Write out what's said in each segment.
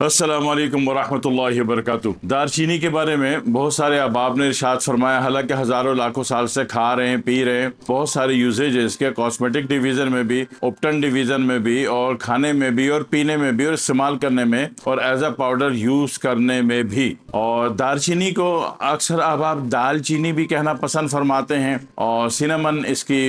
अस्सलाम वालेकुम वरहमतुल्लाहि वबरकातुह। दारचीनी के बारे में बहुत सारे अहबाब ने इरशाद फरमाया, हालांकि हज़ारों लाखों साल से खा रहे हैं, पी रहे हैं, बहुत सारे यूजेज है इसके, कॉस्मेटिक डिवीज़न में भी, उपटन डिवीज़न में भी, और खाने में भी, और पीने में भी, और इस्तेमाल करने में, और एज अ पाउडर यूज़ करने में भी। और दारचीनी को अक्सर अहबाब दाल चीनी भी कहना पसंद फरमाते हैं, और सिनेमन इसकी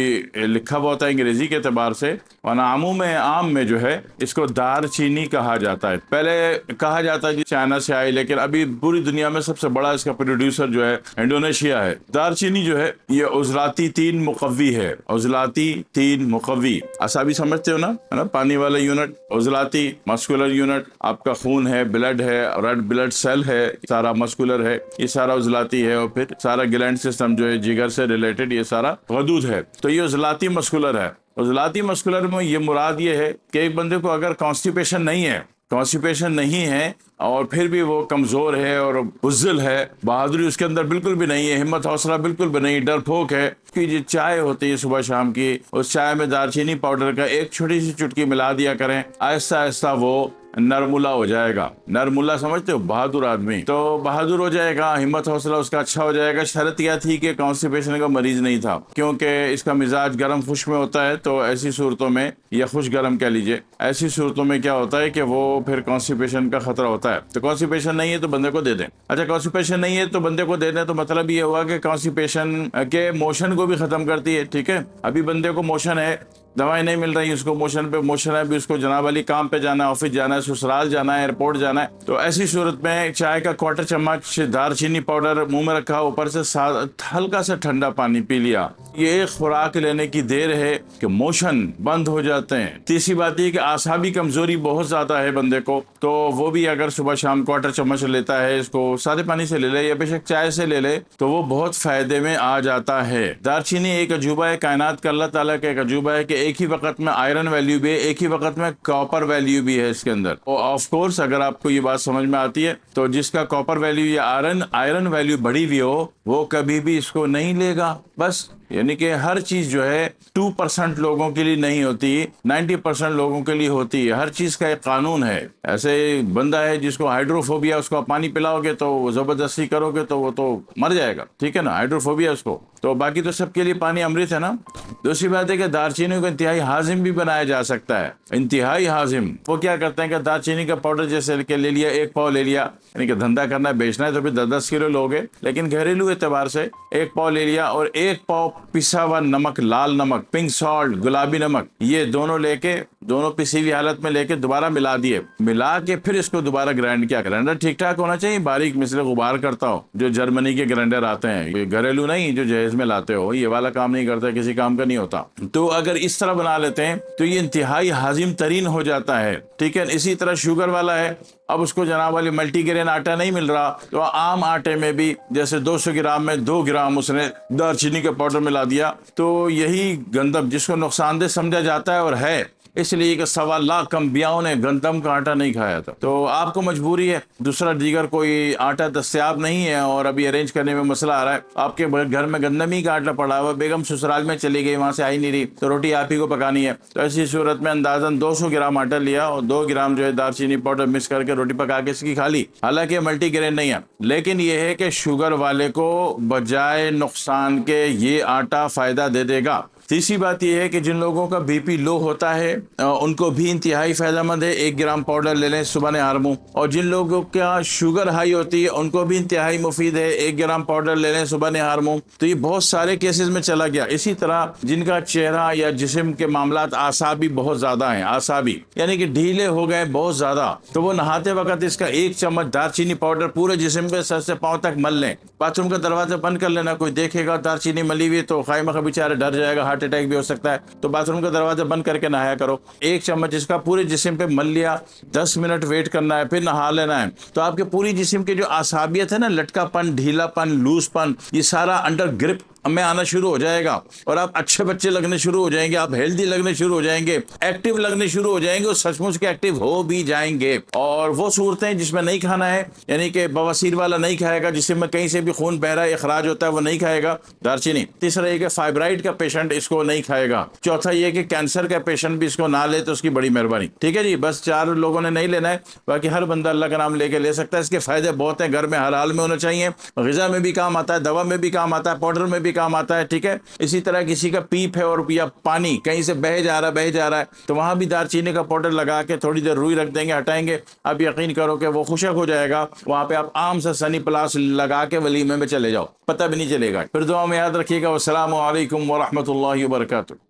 लिखा हुआ होता है अंग्रेज़ी के अतबार से, वरना आम में जो है इसको दारचीनी कहा जाता है। पहले कहा जाता है कि चाइना से आई, लेकिन अभी पूरी दुनिया में सबसे बड़ा इसका प्रोड्यूसर जो है इंडोनेशिया है। दारचीनी जो है ये उजलाती तीन मुकव्वी है। उजलाती तीन मुकव्वी असाबी समझते हो ना, है ना, पानी वाला यूनिट। उजलाती मस्कुलर यूनिट, आपका खून है, ब्लड है, रेड ब्लड सेल है, सारा मस्कुलर है, ये सारा उजलाती है। और फिर सारा ग्लैंड सिस्टम जो है जिगर से रिलेटेड, ये सारा गदूद है। तो ये उजलाती मस्कुलर है। उजलाती मस्कुलर में ये मुराद ये है कि एक बंदे को अगर कॉन्स्टिपेशन नहीं है और फिर भी वो कमज़ोर है और बुज़्दिल है, बहादुरी उसके अंदर बिल्कुल भी नहीं है, हिम्मत हौसला बिल्कुल भी नहीं, डरपोक है, कि जो चाय होती है सुबह शाम की, उस चाय में दारचीनी पाउडर का एक छोटी सी चुटकी मिला दिया करें, आहिस्ता आहिस्ता वो नरमुला हो जाएगा। नरमुला समझते हो, बहादुर आदमी। तो बहादुर हो जाएगा, हिम्मत हौसला उसका अच्छा हो जाएगा। शर्त यह थी कि कॉन्स्टिपेशन का मरीज नहीं था, क्योंकि इसका मिजाज गर्म खुश में होता है। तो ऐसी सूरतों में, या खुश गर्म कह लीजिए, ऐसी सूरतों में क्या होता है कि वो फिर कॉन्स्टिपेशन का खतरा होता है। तो कॉन्स्टिपेशन नहीं है तो बंदे को दे दें। अच्छा, कॉन्स्टिपेशन नहीं है तो बंदे को दे दें, तो मतलब ये हुआ कि कॉन्स्टिपेशन के मोशन को भी खत्म करती है। ठीक है, अभी बंदे को मोशन है, दवाई नहीं मिल रही उसको, मोशन है, भी उसको जनाब वाली काम पे जाना है, ऑफिस जाना है, ससुराल जाना है, एयरपोर्ट जाना है। तो ऐसी सूरत में चाय का क्वार्टर चम्मच दारचीनी पाउडर मुंह में रखा, ऊपर से हल्का सा ठंडा पानी पी लिया। ये एक खुराक लेने की देर है कि मोशन बंद हो जाते हैं। तीसरी बात ये कि आसाबी कमजोरी बहुत ज्यादा है बंदे को, तो वो भी अगर सुबह शाम क्वार्टर चम्मच लेता है, इसको सादे पानी से ले ले या बेशक चाय से ले ले, तो वो बहुत फायदे में आ जाता है। दारचीनी एक अजूबा है, कायनात का अल्लाह ताला का एक अजूबा है कि एक ही वक्त में आयरन वैल्यू भी है, एक ही वक्त में कॉपर वैल्यू भी है इसके अंदर। और ऑफ कोर्स अगर आपको ये बात समझ में आती है, तो जिसका कॉपर वैल्यू या आयरन वैल्यू बढ़ी हुई हो, वो कभी भी इसको नहीं लेगा। बस यानी कि हर चीज जो है 2% लोगों के लिए नहीं होती, 90% लोगों के लिए होती है। हर चीज का एक कानून है। ऐसे बंदा है जिसको हाइड्रोफोबिया, उसको आप पानी पिलाओगे तो जबरदस्ती करोगे तो वो तो मर जाएगा। ठीक है ना, हाइड्रोफोबिया उसको। तो बाकी तो सबके लिए पानी अमृत है ना। दूसरी बात है कि दारचीनी को इंतहाई हाजिम भी बनाया जा सकता है। इंतहाई हाजिम वो क्या करते हैं कि दारचीनी का पाउडर जैसे के ले लिया, एक पाव ले लिया, यानी कि धंधा करना है, बेचना है तो फिर 10-10 किलो लोगे, लेकिन घरेलू एतबार से एक पाव ले लिया, और एक पाव पिसा हुआ नमक, लाल नमक, पिंक सॉल्ट, गुलाबी नमक, ये दोनों लेके, दोनों पिसी हुई हालत में लेके दोबारा मिला दिए। मिला के फिर इसको दोबारा ग्राइंड किया। ग्राइंडर ठीक ठाक होना चाहिए, बारीक मिसल गुबार करता हो। जो जर्मनी के ग्राइंडर आते हैं, ये घरेलू नहीं, जो जहेज में लाते हो, ये वाला काम नहीं करता, किसी काम का नहीं होता। तो अगर इस तरह बना लेते हैं तो ये इंतहाई हाजिम तरीन हो जाता है। ठीक है, इसी तरह शुगर वाला है, अब उसको जनाब वाली मल्टीग्रेन आटा नहीं मिल रहा, तो आम आटे में भी जैसे 200 ग्राम में 2 ग्राम उसने दारचीनी का पाउडर मिला दिया। तो यही गंदम जिसको नुकसानदेह समझा जाता है, और है, इसलिए कि 1.25 लाख अंबियाओं ने गंदम का आटा नहीं खाया था। तो आपको मजबूरी है, दूसरा दीगर कोई आटा दस्तयाब नहीं है, और अभी अरेंज करने में मसला आ रहा है, आपके घर में गंदम ही का आटा पड़ा हुआ, बेगम ससुराल में चली गई, वहां से आई नहीं रही, तो रोटी आप ही को पकानी है। तो ऐसी सूरत में अंदाजन 200 ग्राम आटा लिया और 2 ग्राम जो है दारचीनी पाउडर मिक्स करके रोटी पका के इसकी खा ली। हालांकि मल्टीग्रेन नहीं है, लेकिन यह है कि शुगर वाले को बजाय नुकसान के ये आटा फायदा दे देगा। तीसरी बात यह है कि जिन लोगों का बीपी लो होता है उनको भी इंतहाई फायदेमंद है, 1 ग्राम पाउडर ले लें सुबह नहार मुंह। और जिन लोगों का शुगर हाई होती है उनको भी इंतहाई मुफीद है, 1 ग्राम पाउडर ले लें सुबह नहार मुंह। तो ये बहुत सारे केसेस में चला गया। इसी तरह जिनका चेहरा या जिस्म के मामलात आसाबी बहुत ज्यादा हैं, आसाबी यानी कि ढीले हो गए बहुत ज्यादा, तो वो नहाते वक्त इसका 1 चम्मच दारचीनी पाउडर पूरे जिस्म पे सर से पांव तक मल लें। बाथरूम का दरवाजा बंद कर लेना, कोई देखेगा दारचीनी मली हुई तो खाई मखा बेचारा डर जाएगा, हार्ट अटैक भी हो सकता है। तो बाथरूम का दरवाजा बंद करके नहाया करो। 1 चम्मच इसका पूरे जिस्म पे मल लिया, 10 मिनट वेट करना है, फिर नहा लेना है। तो आपके पूरी जिस्म के जो आसाबियत है ना, लटकापन, ढीलापन, लूजपन, ये सारा अंडर ग्रिप میں آنا شروع ہو جائے گا اور آپ اچھے بچے لگنے شروع ہو جائیں گے, آپ ہیلدی لگنے شروع ہو جائیں گے, ایکٹیو لگنے شروع ہو جائیں گے, اور سچ مچ کے ایکٹیو ہو بھی جائیں گے. اور وہ صورتیں جس میں نہیں کھانا ہے, یعنی کہ بواسیر والا نہیں کھائے گا, جس میں کہیں سے بھی خون بہ رہا ہے, اخراج ہوتا ہے, وہ نہیں کھائے گا دار چینی. تیسرا یہ کہ فائبرائڈ کا پیشنٹ اس کو نہیں کھائے گا. چوتھا یہ کہ کینسر کا پیشنٹ بھی اس کو نہ لے تو اس کی بڑی مہربانی. ٹھیک ہے جی, بس 4 لوگوں نے نہیں لینا ہے, باقی ہر بندہ اللہ کا نام لے کے لے سکتا ہے. اس کے فائدے بہت ہیں, گھر میں ہر حال میں ہونا چاہیے, غذا میں بھی کام آتا ہے, دوا میں بھی کام آتا ہے, پاؤڈر میں بھی کام آتا ہے. ٹھیک ہے, اسی طرح کسی کا پیپ ہے اور یا پانی کہیں سے بہہ جا رہا ہے تو وہاں بھی دار چینی کا پاؤڈر لگا کے تھوڑی دیر روئی رکھ دیں گے, ہٹائیں گے, آپ یقین کرو کہ وہ خشک ہو جائے گا. وہاں پہ آپ آم سے سنی پلاس لگا کے ولیمے میں چلے جاؤ, پتہ بھی نہیں چلے گا. پھر دعا میں یاد رکھیے گا. والسلام علیکم ورحمۃ اللہ وبرکاتہ.